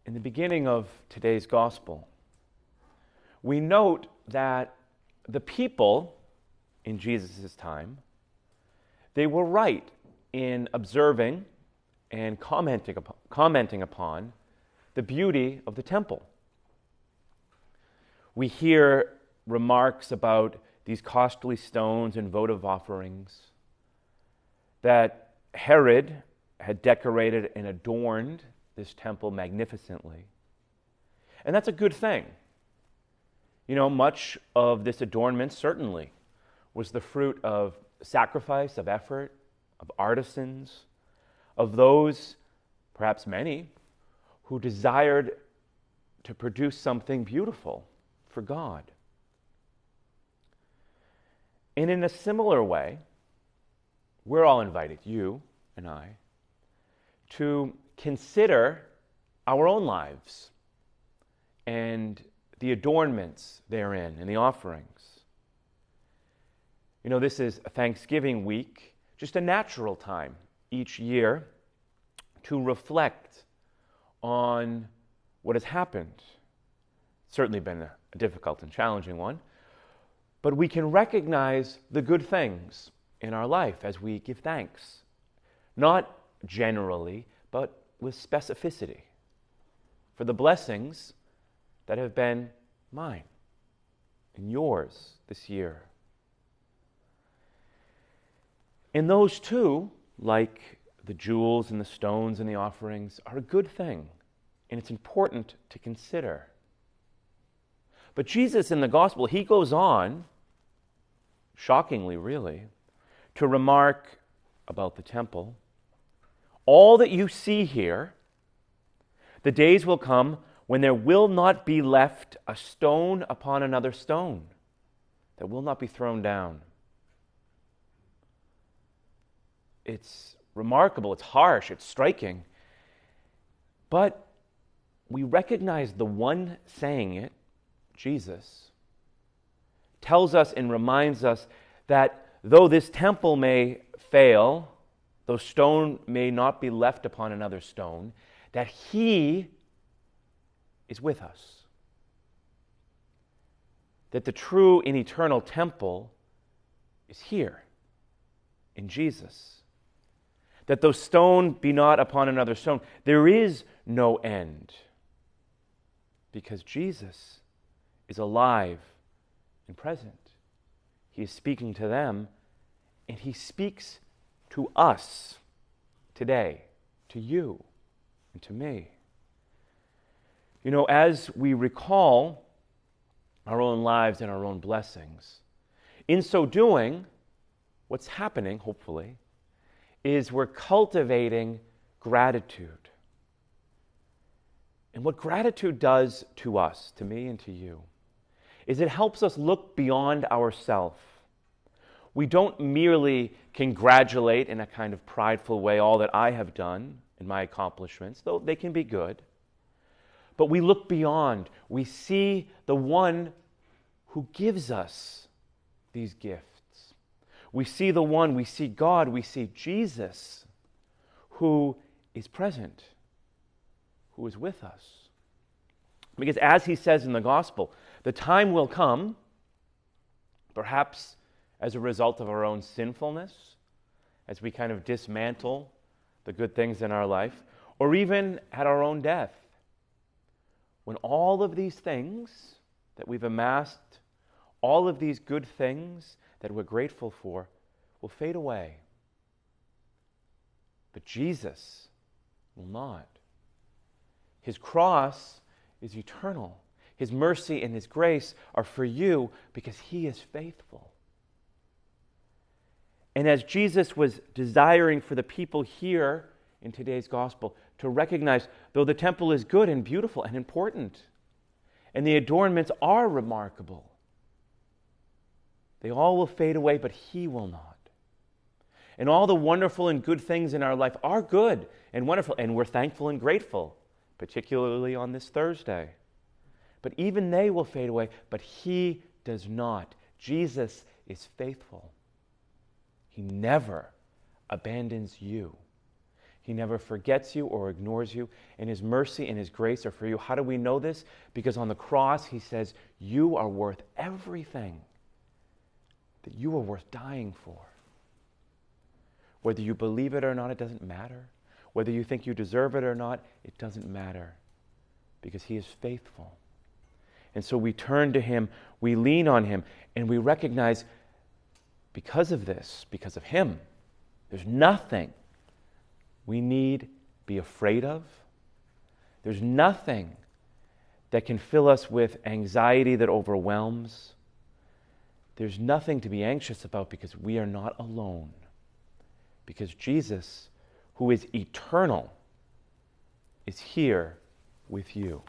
in the beginning of today's gospel, we note that the people in Jesus' time, they were right in observing and commenting upon the beauty of the temple. We hear remarks about these costly stones and votive offerings, that Herod had decorated and adorned this temple magnificently. And that's a good thing. You know, much of this adornment certainly was the fruit of sacrifice, of effort, of artisans, of those, perhaps many, who desired to produce something beautiful for God. And in a similar way, we're all invited, you and I, to consider our own lives and the adornments therein and the offerings. You know, this is a Thanksgiving week, just a natural time each year to reflect on what has happened. It's certainly been a difficult and challenging one, but we can recognize the good things in our life as we give thanks, not generally, but with specificity for the blessings that have been mine and yours this year. And those too, like the jewels and the stones and the offerings, are a good thing, and it's important to consider. But Jesus in the gospel, he goes on, shockingly really, to remark about the temple. All that you see here, the days will come when there will not be left a stone upon another stone that will not be thrown down. It's remarkable, it's harsh, it's striking, but we recognize the one saying it, Jesus, tells us and reminds us that though this temple may fail, though stone may not be left upon another stone, that he is with us. That the true and eternal temple is here in Jesus. That though stone be not upon another stone, there is no end, because Jesus is alive and present. He is speaking to them, and he speaks to us today, to you and to me. You know, as we recall our own lives and our own blessings, in so doing, what's happening, hopefully, is we're cultivating gratitude. And what gratitude does to us, to me and to you, is it helps us look beyond ourselves. We don't merely congratulate in a kind of prideful way all that I have done in my accomplishments, though they can be good. But we look beyond. We see the one who gives us these gifts. We see the one, we see God, we see Jesus, who is present, who is with us. Because as he says in the gospel, the time will come, perhaps as a result of our own sinfulness, as we kind of dismantle the good things in our life, or even at our own death, when all of these things that we've amassed, all of these good things that we're grateful for, will fade away. But Jesus will not. His cross is eternal. His mercy and his grace are for you because he is faithful. And as Jesus was desiring for the people here in today's gospel to recognize, though the temple is good and beautiful and important, and the adornments are remarkable, they all will fade away, but he will not. And all the wonderful and good things in our life are good and wonderful, and we're thankful and grateful, particularly on this Thursday. But even they will fade away, but he does not. Jesus is faithful. He never abandons you. He never forgets you or ignores you, and His mercy and His grace are for you. How do we know this? Because on the cross, He says, you are worth everything that you are worth dying for. Whether you believe it or not, it doesn't matter. Whether you think you deserve it or not, it doesn't matter, because He is faithful. And so we turn to Him, we lean on Him, and we recognize because of this, because of Him, there's nothing we need be afraid of. There's nothing that can fill us with anxiety that overwhelms. There's nothing to be anxious about because we are not alone. Because Jesus, who is eternal, is here with you.